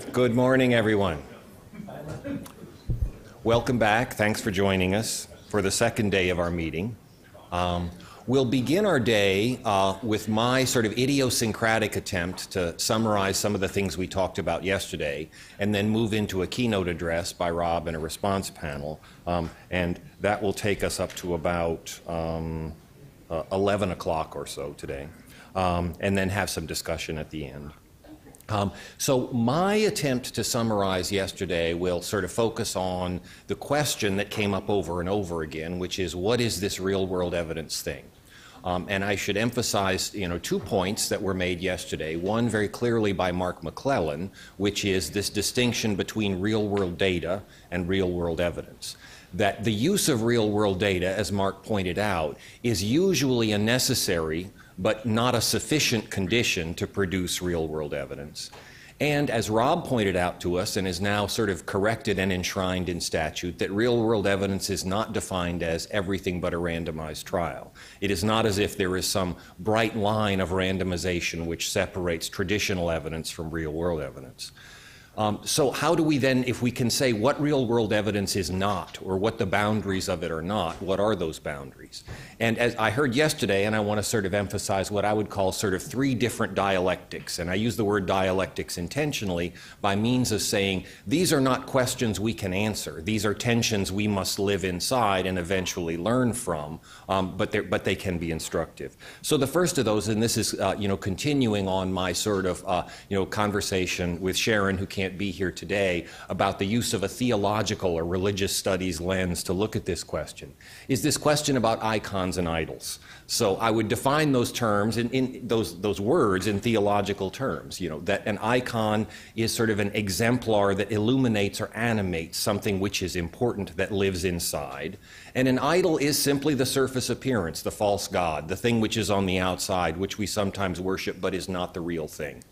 Good morning, everyone. Welcome back. Thanks for joining us for the second day of our meeting. We'll begin our day with my sort of idiosyncratic attempt to summarize some of the things we talked about yesterday, and then move into a keynote address by Rob and a response panel. And that will take us up to about 11 o'clock or so today, and then have some discussion at the end. So my attempt to summarize yesterday will sort of focus on the question that came up over and over again, which is, what is this real-world evidence thing? And I should emphasize, 2 points that were made yesterday. One very clearly by Mark McClellan, which is this distinction between real-world data and real-world evidence. That the use of real-world data, as Mark pointed out, is usually a necessary but not a sufficient condition to produce real-world evidence. And as Rob pointed out to us, and is now sort of corrected and enshrined in statute, that real-world evidence is not defined as everything but a randomized trial. It is not as if there is some bright line of randomization which separates traditional evidence from real-world evidence. So how do we then, if we can say what real-world evidence is not, or what the boundaries of it are not, what are those boundaries? And as I heard yesterday, and I want to sort of emphasize what I would call sort of 3 different dialectics, and I use the word dialectics intentionally by means of saying these are not questions we can answer. These are tensions we must live inside and eventually learn from, but they can be instructive. So the first of those, and this is continuing on my sort of conversation with Sharon, who can't be here today, about the use of a theological or religious studies lens to look at this question, is this question about icons and idols. So I would define those terms, in those words, in theological terms. That an icon is sort of an exemplar that illuminates or animates something which is important, that lives inside. And an idol is simply the surface appearance, the false god, the thing which is on the outside, which we sometimes worship but is not the real thing.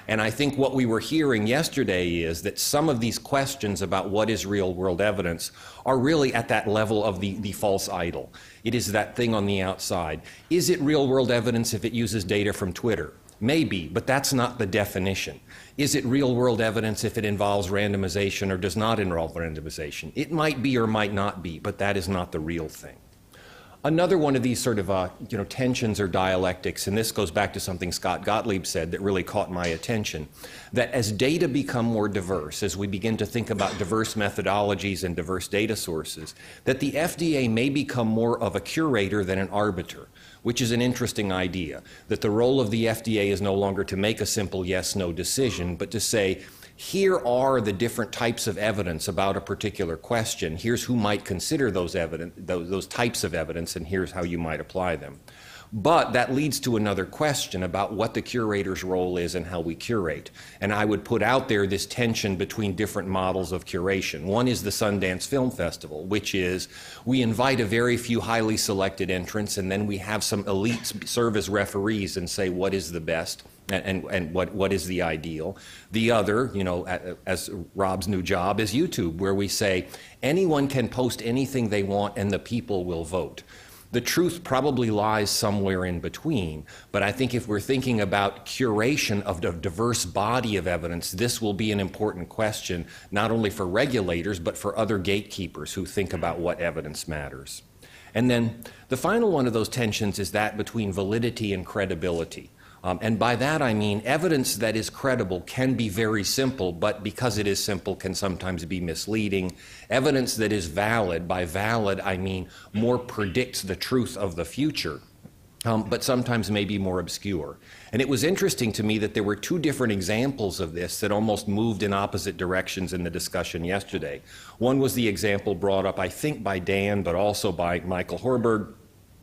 And I think what we were hearing yesterday is that some of these questions about what is real-world evidence are really at that level of the false idol. It is that thing on the outside. Is it real-world evidence if it uses data from Twitter? Maybe, but that's not the definition. Is it real-world evidence if it involves randomization or does not involve randomization? It might be or might not be, but that is not the real thing. Another one of these sort of tensions or dialectics, and this goes back to something Scott Gottlieb said that really caught my attention, that as data become more diverse, as we begin to think about diverse methodologies and diverse data sources, that the FDA may become more of a curator than an arbiter, which is an interesting idea, that the role of the FDA is no longer to make a simple yes-no decision, but to say, here are the different types of evidence about a particular question. Here's who might consider those types of evidence, and here's how you might apply them. But that leads to another question about what the curator's role is and how we curate. And I would put out there this tension between different models of curation. One is the Sundance Film Festival, which is we invite a very few highly selected entrants, and then we have some elites serve as referees and say what is the best and what is the ideal. The other, as Rob's new job, is YouTube, where we say anyone can post anything they want and the people will vote. The truth probably lies somewhere in between, but I think if we're thinking about curation of a diverse body of evidence, this will be an important question, not only for regulators, but for other gatekeepers who think about what evidence matters. And then the final one of those tensions is that between validity and credibility. And by that I mean evidence that is credible can be very simple, but because it is simple can sometimes be misleading. Evidence that is valid, by valid I mean more predicts the truth of the future, but sometimes may be more obscure. And it was interesting to me that there were 2 different examples of this that almost moved in opposite directions in the discussion yesterday. One was the example brought up, I think, by Dan, but also by Michael Horberg,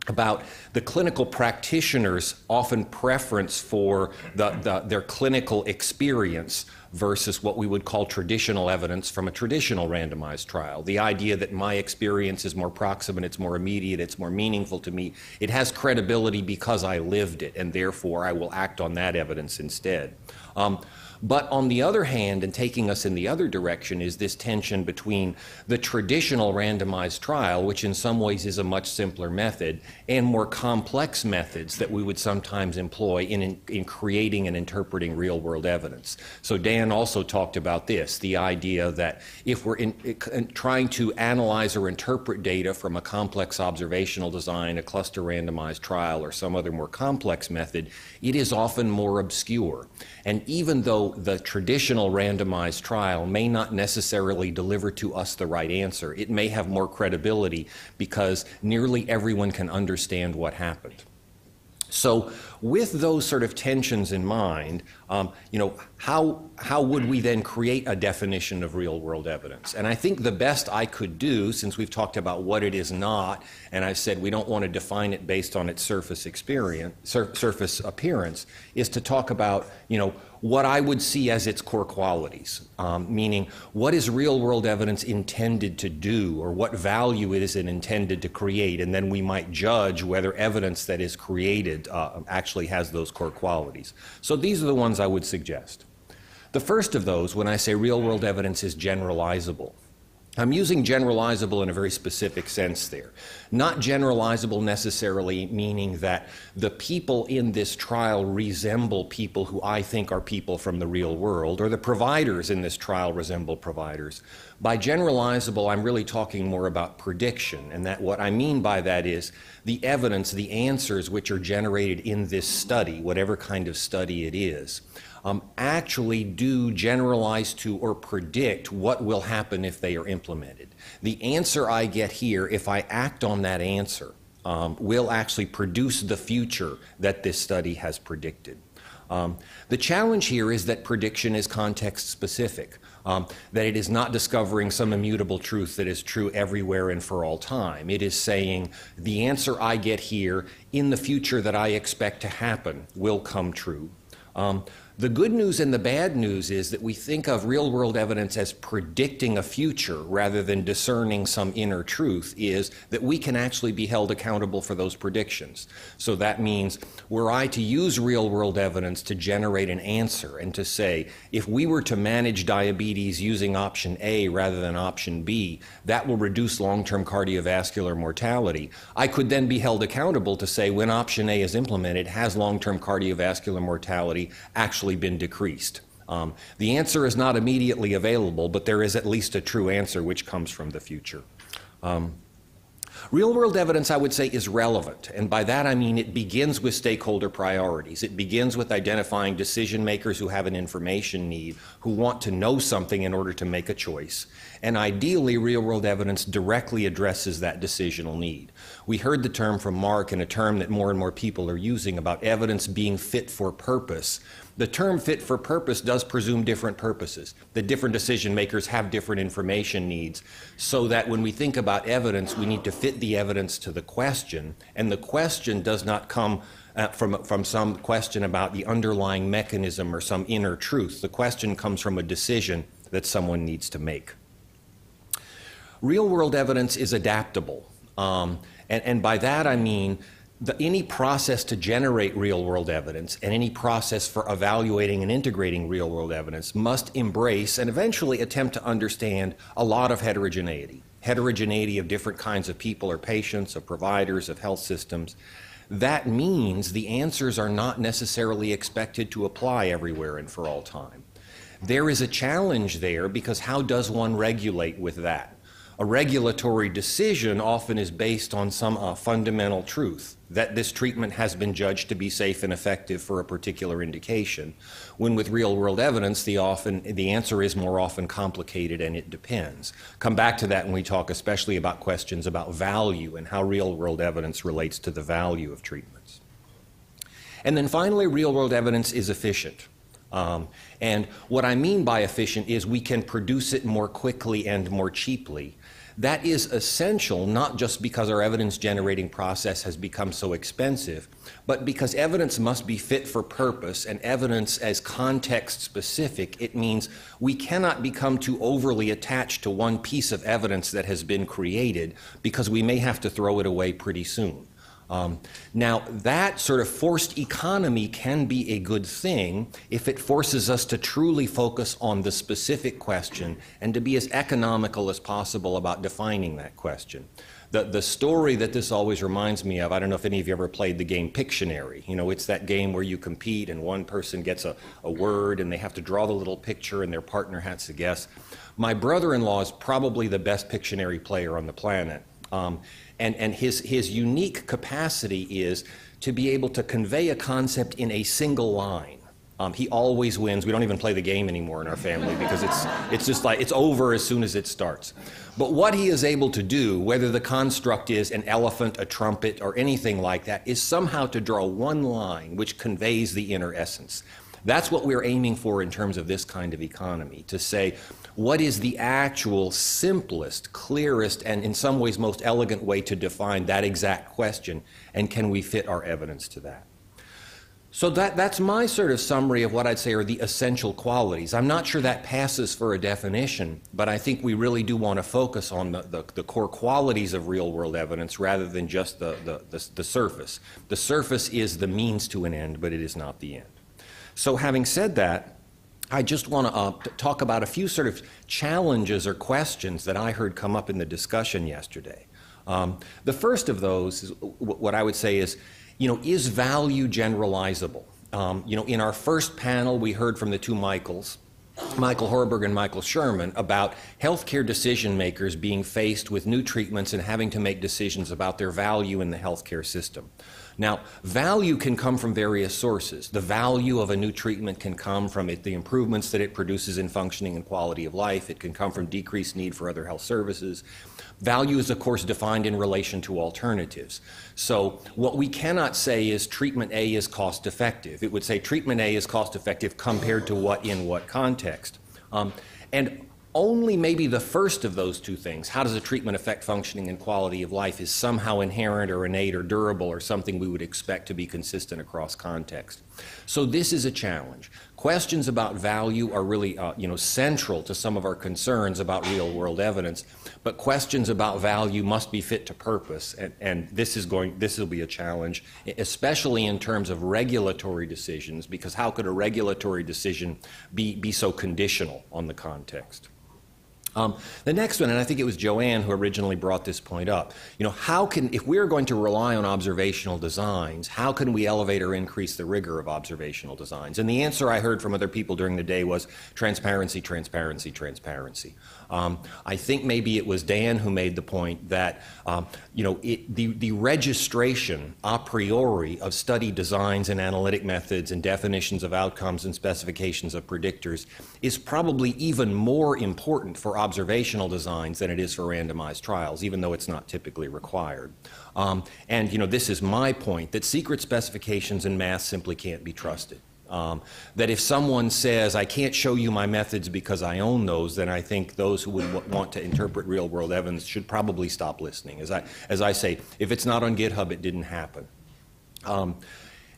about the clinical practitioners' often preference for their clinical experience versus what we would call traditional evidence from a traditional randomized trial. The idea that my experience is more proximate, it's more immediate, it's more meaningful to me, it has credibility because I lived it, and therefore I will act on that evidence instead. But on the other hand, and taking us in the other direction, is this tension between the traditional randomized trial, which in some ways is a much simpler method, and more complex methods that we would sometimes employ in creating and interpreting real-world evidence. So Dan also talked about this, the idea that if we're trying to analyze or interpret data from a complex observational design, a cluster randomized trial, or some other more complex method, it is often more obscure. And even though the traditional randomized trial may not necessarily deliver to us the right answer, it may have more credibility because nearly everyone can understand what happened. So with those sort of tensions in mind, how would we then create a definition of real-world evidence? And I think the best I could do, since we've talked about what it is not, and I've said we don't want to define it based on its surface appearance, is to talk about, what I would see as its core qualities, meaning what is real-world evidence intended to do, or what value it is intended to create, and then we might judge whether evidence that is created actually has those core qualities. So these are the ones I would suggest. The first of those, when I say real-world evidence, is generalizable. I'm using generalizable in a very specific sense there. Not generalizable necessarily meaning that the people in this trial resemble people who I think are people from the real world, or the providers in this trial resemble providers. By generalizable, I'm really talking more about prediction, and that what I mean by that is the evidence, the answers which are generated in this study, whatever kind of study it is, actually do generalize to or predict what will happen if they are implemented. The answer I get here, if I act on that answer, will actually produce the future that this study has predicted. The challenge here is that prediction is context specific, that it is not discovering some immutable truth that is true everywhere and for all time. It is saying the answer I get here in the future that I expect to happen will come true. The good news and the bad news is that we think of real-world evidence as predicting a future rather than discerning some inner truth, is that we can actually be held accountable for those predictions. So that means were I to use real-world evidence to generate an answer and to say, if we were to manage diabetes using option A rather than option B, that will reduce long-term cardiovascular mortality, I could then be held accountable to say when option A is implemented, has long-term cardiovascular mortality actually been decreased? The answer is not immediately available, but there is at least a true answer which comes from the future. Real-world evidence, I would say, is relevant, and by that I mean it begins with stakeholder priorities. It begins with identifying decision makers who have an information need, who want to know something in order to make a choice. And ideally, real-world evidence directly addresses that decisional need. We heard the term from Mark, and a term that more and more people are using about evidence being fit for purpose. The term fit for purpose does presume different purposes. The different decision makers have different information needs, so that when we think about evidence, we need to fit the evidence to the question, and the question does not come from some question about the underlying mechanism or some inner truth. The question comes from a decision that someone needs to make. Real-world evidence is adaptable, and by that I mean any process to generate real-world evidence and any process for evaluating and integrating real-world evidence must embrace and eventually attempt to understand a lot of heterogeneity. Heterogeneity of different kinds of people or patients, of providers, of health systems. That means the answers are not necessarily expected to apply everywhere and for all time. There is a challenge there because how does one regulate with that? A regulatory decision often is based on some fundamental truth, that this treatment has been judged to be safe and effective for a particular indication, when with real-world evidence, the answer is more often complicated and it depends. Come back to that when we talk especially about questions about value and how real-world evidence relates to the value of treatments. And then finally, real-world evidence is efficient. And what I mean by efficient is we can produce it more quickly and more cheaply. That is essential not just because our evidence-generating process has become so expensive, but because evidence must be fit for purpose, and evidence as context-specific. It means we cannot become too overly attached to one piece of evidence that has been created because we may have to throw it away pretty soon. Now, that sort of forced economy can be a good thing if it forces us to truly focus on the specific question and to be as economical as possible about defining that question. The story that this always reminds me of, I don't know if any of you ever played the game Pictionary. You know, it's that game where you compete and one person gets a word and they have to draw the little picture and their partner has to guess. My brother-in-law is probably the best Pictionary player on the planet. And his unique capacity is to be able to convey a concept in a single line. He always wins. We don't even play the game anymore in our family because it's just like it's over as soon as it starts. But what he is able to do, whether the construct is an elephant, a trumpet, or anything like that, is somehow to draw one line which conveys the inner essence. That's what we're aiming for in terms of this kind of economy, to say, what is the actual simplest, clearest, and in some ways most elegant way to define that exact question, and can we fit our evidence to that? So that's my sort of summary of what I'd say are the essential qualities. I'm not sure that passes for a definition, but I think we really do want to focus on the core qualities of real-world evidence rather than just the surface. The surface is the means to an end, but it is not the end. So having said that, I just want to talk about a few sort of challenges or questions that I heard come up in the discussion yesterday. The first of those is what I would say is, is value generalizable? In our first panel, we heard from the two Michaels, Michael Horberg and Michael Sherman, about healthcare decision makers being faced with new treatments and having to make decisions about their value in the healthcare system. Now, value can come from various sources. The value of a new treatment can come from the improvements that it produces in functioning and quality of life. It can come from decreased need for other health services. Value is, of course, defined in relation to alternatives. So what we cannot say is treatment A is cost effective. It would say treatment A is cost effective compared to what in what context. And only maybe the first of those two things, how does a treatment affect functioning and quality of life, is somehow inherent or innate or durable or something we would expect to be consistent across context. So this is a challenge. Questions about value are really central to some of our concerns about real-world evidence, but questions about value must be fit to purpose, and this will be a challenge, especially in terms of regulatory decisions, because how could a regulatory decision be so conditional on the context? The next one, and I think it was Joanne who originally brought this point up, if we're going to rely on observational designs, how can we elevate or increase the rigor of observational designs? And the answer I heard from other people during the day was transparency, transparency, transparency. I think maybe it was Dan who made the point that the registration a priori of study designs and analytic methods and definitions of outcomes and specifications of predictors is probably even more important for observational designs than it is for randomized trials, even though it's not typically required. This is my point, that secret specifications in math simply can't be trusted. That if someone says, I can't show you my methods because I own those, then I think those who would want to interpret real-world evidence should probably stop listening. As I say, if it's not on GitHub, it didn't happen.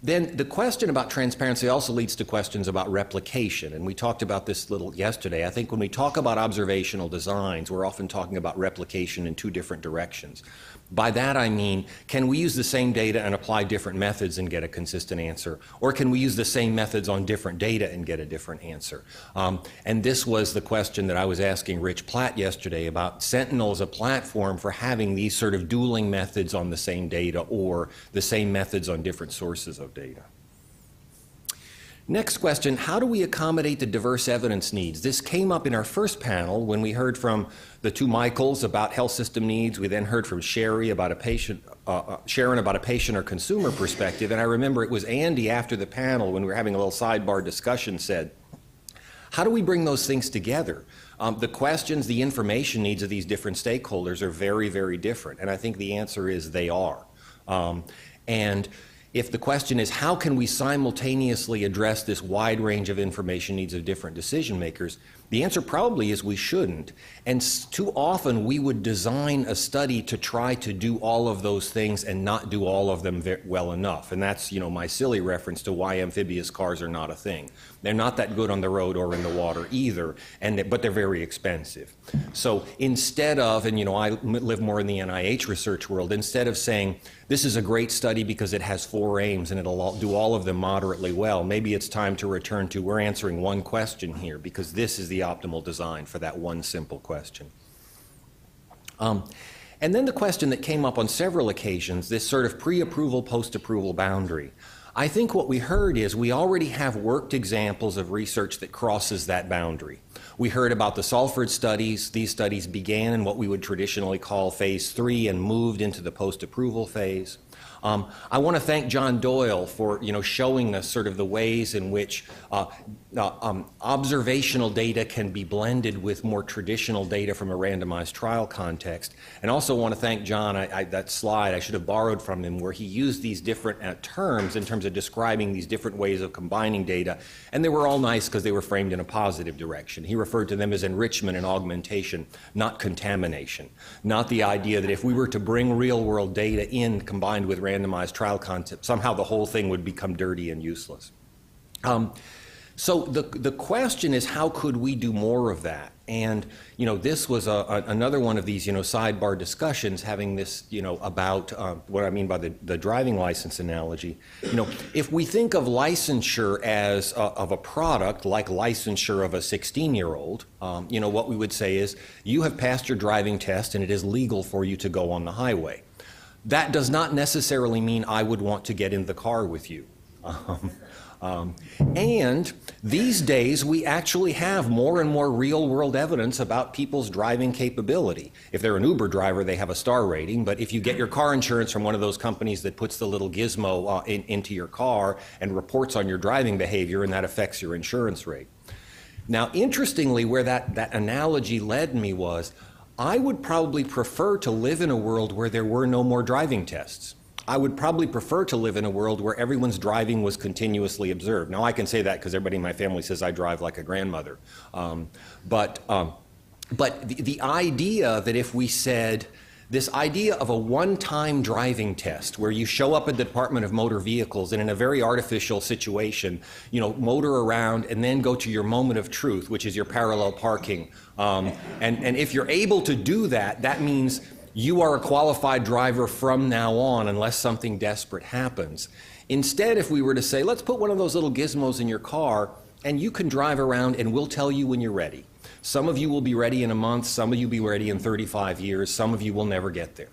Then the question about transparency also leads to questions about replication, and we talked about this a little yesterday. I think when we talk about observational designs, we're often talking about replication in two different directions. By that I mean, can we use the same data and apply different methods and get a consistent answer? Or can we use the same methods on different data and get a different answer? And this was the question that I was asking Rich Platt yesterday about Sentinel as a platform for having these sort of dueling methods on the same data or the same methods on different sources of data. Next question, how do we accommodate the diverse evidence needs? This came up in our first panel when we heard from the two Michaels about health system needs. We then heard from Sharon about a patient or consumer perspective. And I remember it was Andy after the panel when we were having a little sidebar discussion said, how do we bring those things together? The questions, the information needs of these different stakeholders are very, very different. And I think the answer is they are. And if the question is, how can we simultaneously address this wide range of information needs of different decision makers, the answer probably is we shouldn't. And too often we would design a study to try to do all of those things and not do all of them well enough. And that's, my silly reference to why amphibious cars are not a thing. They're not that good on the road or in the water either, but they're very expensive. So instead of, and I live more in the NIH research world, instead of saying This is a great study because it has 4 aims and it'll do all of them moderately well. Maybe it's time to return to, we're answering one question here because this is the optimal design for that one simple question. And then the question that came up on several occasions, this sort of pre-approval, post-approval boundary. I think what we heard is we already have worked examples of research that crosses that boundary. We heard about the Salford studies. These studies began in what we would traditionally call phase 3 and moved into the post-approval phase. I want to thank John Doyle for showing us sort of the ways in which observational data can be blended with more traditional data from a randomized trial context. And also want to thank John, that slide I should have borrowed from him where he used these different terms in terms of describing these different ways of combining data. And they were all nice because they were framed in a positive direction. He referred to them as enrichment and augmentation, not contamination. Not the idea that if we were to bring real world data in combined with randomized trial concept, somehow the whole thing would become dirty and useless. So the question is, how could we do more of that? And this was another one of these sidebar discussions, having this about what I mean by the driving license analogy. If we think of licensure as of a product like licensure of a 16-year-old, what we would say is you have passed your driving test and it is legal for you to go on the highway. That does not necessarily mean I would want to get in the car with you. And these days, we actually have more and more real-world evidence about people's driving capability. If they're an Uber driver, they have a star rating, but if you get your car insurance from one of those companies that puts the little gizmo into your car and reports on your driving behavior, and that affects your insurance rate. Now, interestingly, where that analogy led me was, I would probably prefer to live in a world where there were no more driving tests. I would probably prefer to live in a world where everyone's driving was continuously observed. Now, I can say that because everybody in my family says I drive like a grandmother. But the idea that if we said, this idea of a one-time driving test where you show up at the Department of Motor Vehicles and in a very artificial situation, motor around and then go to your moment of truth, which is your parallel parking. And if you're able to do that, that means you are a qualified driver from now on unless something desperate happens. Instead, if we were to say, let's put one of those little gizmos in your car and you can drive around and we'll tell you when you're ready. Some of you will be ready in a month, some of you will be ready in 35 years, some of you will never get there.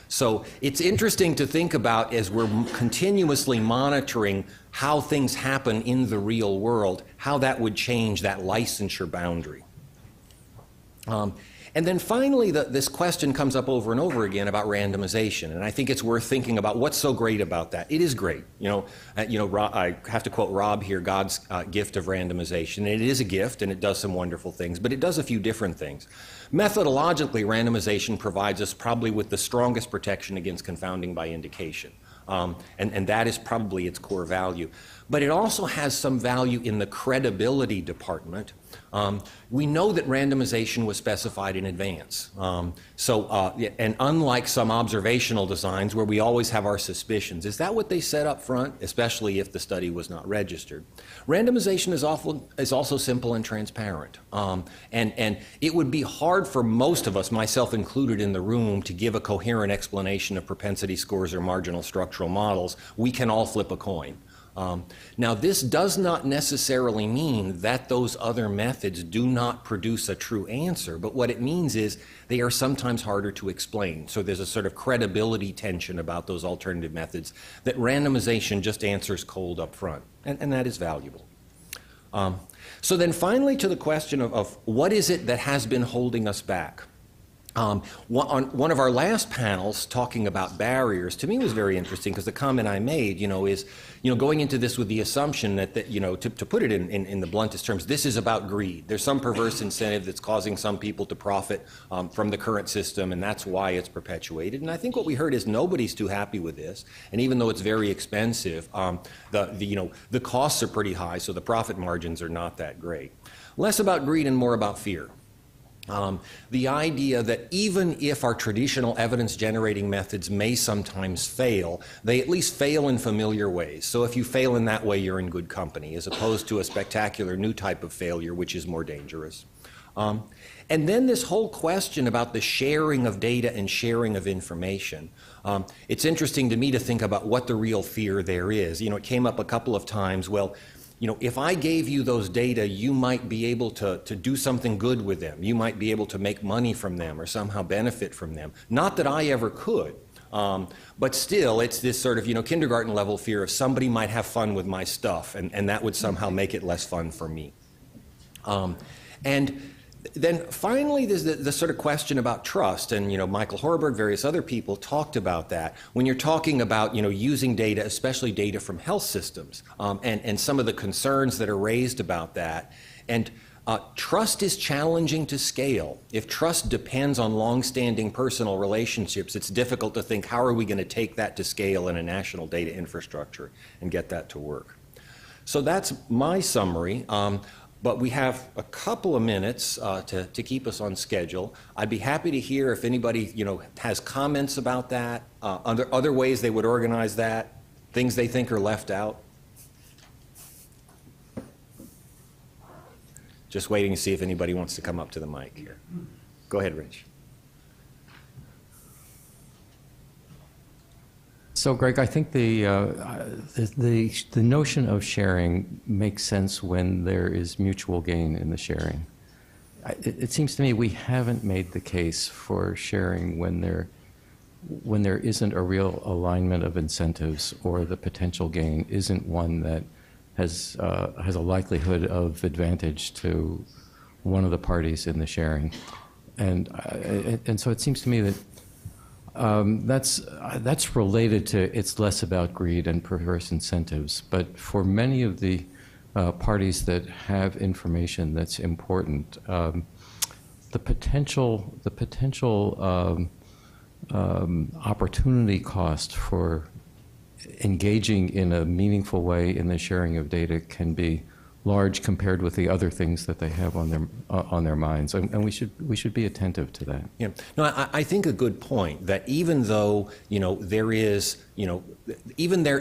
So it's interesting to think about as we're continuously monitoring how things happen in the real world, how that would change that licensure boundary. And then finally, this question comes up over and over again about randomization, and I think it's worth thinking about what's so great about that. It is great. I have to quote Rob here, God's gift of randomization. And it is a gift, and it does some wonderful things, but it does a few different things. Methodologically, randomization provides us probably with the strongest protection against confounding by indication, and that is probably its core value. But it also has some value in the credibility department. We know that randomization was specified in advance. And unlike some observational designs where we always have our suspicions, is that what they said up front, especially if the study was not registered? Randomization is also simple and transparent. And it would be hard for most of us, myself included in the room, to give a coherent explanation of propensity scores or marginal structural models. We can all flip a coin. Now, this does not necessarily mean that those other methods do not produce a true answer, but what it means is they are sometimes harder to explain. So there's a sort of credibility tension about those alternative methods that randomization just answers cold up front, and that is valuable. So then finally to the question of what is it that has been holding us back? On one of our last panels talking about barriers, to me was very interesting because the comment I made, is, going into this with the assumption that to put it in the bluntest terms, this is about greed. There's some perverse incentive that's causing some people to profit from the current system, and that's why it's perpetuated. And I think what we heard is nobody's too happy with this, and even though it's very expensive, the costs are pretty high, so the profit margins are not that great. Less about greed and more about fear. The idea that even if our traditional evidence-generating methods may sometimes fail, they at least fail in familiar ways. So if you fail in that way, you're in good company, as opposed to a spectacular new type of failure, which is more dangerous. And then this whole question about the sharing of data and sharing of information. It's interesting to me to think about what the real fear there is. You know, it came up a couple of times. Well, you know, if I gave you those data, you might be able to do something good with them. You might be able to make money from them or somehow benefit from them. Not that I ever could, but still, it's this sort of, you know, kindergarten level fear of somebody might have fun with my stuff, and that would somehow make it less fun for me. And then finally, there's the sort of question about trust, and, you know, Michael Horberg, various other people talked about that. When you're talking about, you know, using data, especially data from health systems, and some of the concerns that are raised about that. And trust is challenging to scale. If trust depends on long-standing personal relationships, it's difficult to think, how are we going to take that to scale in a national data infrastructure and get that to work? So that's my summary. But we have a couple of minutes to keep us on schedule. I'd be happy to hear if anybody, you know, has comments about that, other ways they would organize that, things they think are left out. Just waiting to see if anybody wants to come up to the mic here. Go ahead, Rich. So, Greg, I think the notion of sharing makes sense when there is mutual gain in the sharing. It seems to me we haven't made the case for sharing when there isn't a real alignment of incentives, or the potential gain isn't one that has a likelihood of advantage to one of the parties in the sharing, and so it seems to me that. That's related to, it's less about greed and perverse incentives, but for many of the parties that have information that's important, the potential opportunity cost for engaging in a meaningful way in the sharing of data can be large compared with the other things that they have on their minds, and we should be attentive to that. Yeah, no, I think a good point that even though, you know, there is, you know,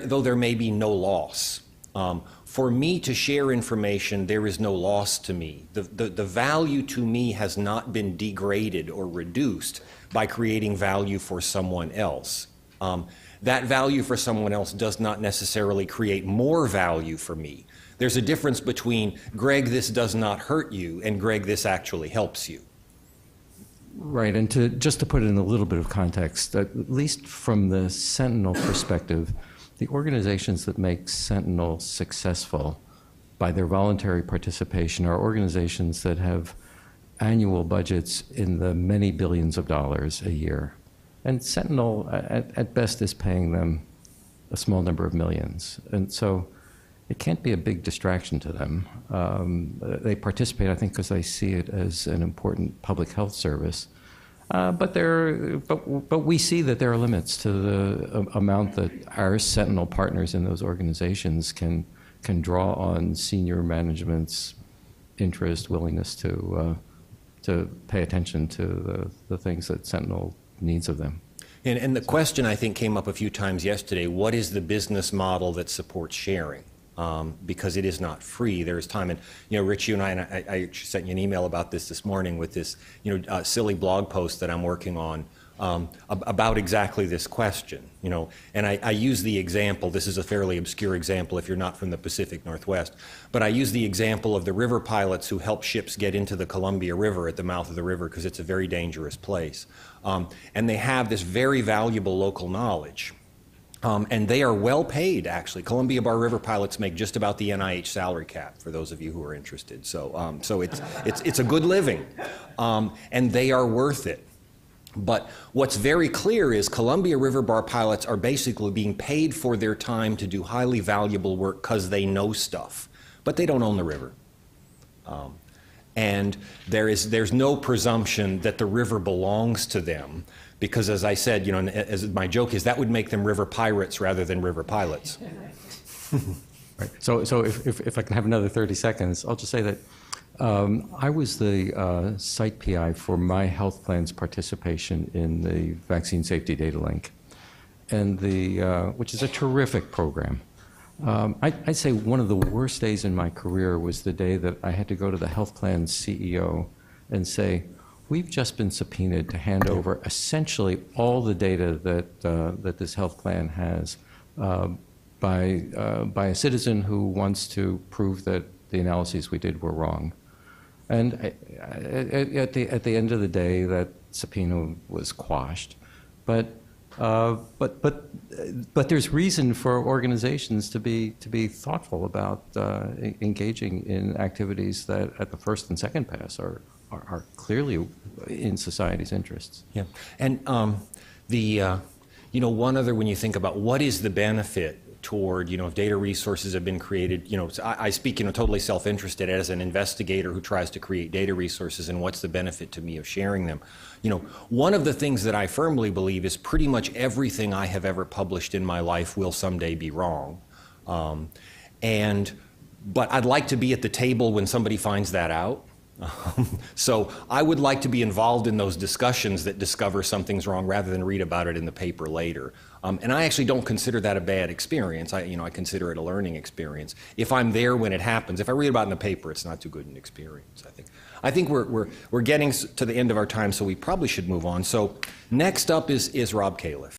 though there may be no loss, for me to share information, there is no loss to me. The value to me has not been degraded or reduced by creating value for someone else. That value for someone else does not necessarily create more value for me. There's a difference between, Greg, this does not hurt you, and Greg, this actually helps you. Right, and just to put it in a little bit of context, at least from the Sentinel perspective, the organizations that make Sentinel successful by their voluntary participation are organizations that have annual budgets in the many billions of dollars a year. And Sentinel, at best, is paying them a small number of millions. And so it can't be a big distraction to them. They participate, I think, because they see it as an important public health service. But we see that there are limits to the amount that our Sentinel partners in those organizations can draw on senior management's interest, willingness to pay attention to the things that Sentinel needs of them. And the question, I think, came up a few times yesterday: what is the business model that supports sharing? Because it is not free. There's time, and, you know, Rich, you and I sent you an email about this morning with this, you know, silly blog post that I'm working on about exactly this question, you know. And I use the example. This is a fairly obscure example if you're not from the Pacific Northwest, but I use the example of the river pilots who help ships get into the Columbia River at the mouth of the river because it's a very dangerous place, and they have this very valuable local knowledge. And they are well paid, actually. Columbia Bar River pilots make just about the NIH salary cap, for those of you who are interested. So, so it's a good living, and they are worth it. But what's very clear is Columbia River Bar pilots are basically being paid for their time to do highly valuable work because they know stuff, but they don't own the river. And there's no presumption that the river belongs to them. Because, as I said, you know, as my joke is, that would make them river pirates rather than river pilots. Right. So if I can have another 30 seconds, I'll just say that I was the site PI for my health plan's participation in the Vaccine Safety Data Link, and which is a terrific program. I'd say one of the worst days in my career was the day that I had to go to the health plan's CEO and say, we've just been subpoenaed to hand over essentially all the data that this health plan has by a citizen who wants to prove that the analyses we did were wrong. And at the end of the day, that subpoena was quashed. But there's reason for organizations to be thoughtful about engaging in activities that at the first and second pass are clearly in society's interests. Yeah, and one other, when you think about what is the benefit toward, if data resources have been created, I speak, totally self-interested as an investigator who tries to create data resources, and what's the benefit to me of sharing them. One of the things that I firmly believe is pretty much everything I have ever published in my life will someday be wrong. But I'd like to be at the table when somebody finds that out. So I would like to be involved in those discussions that discover something's wrong rather than read about it in the paper later. And I actually don't consider that a bad experience. I consider it a learning experience. If I'm there when it happens, if I read about it in the paper, it's not too good an experience, I think. I think we're getting to the end of our time, so we probably should move on. So next up is Rob Califf.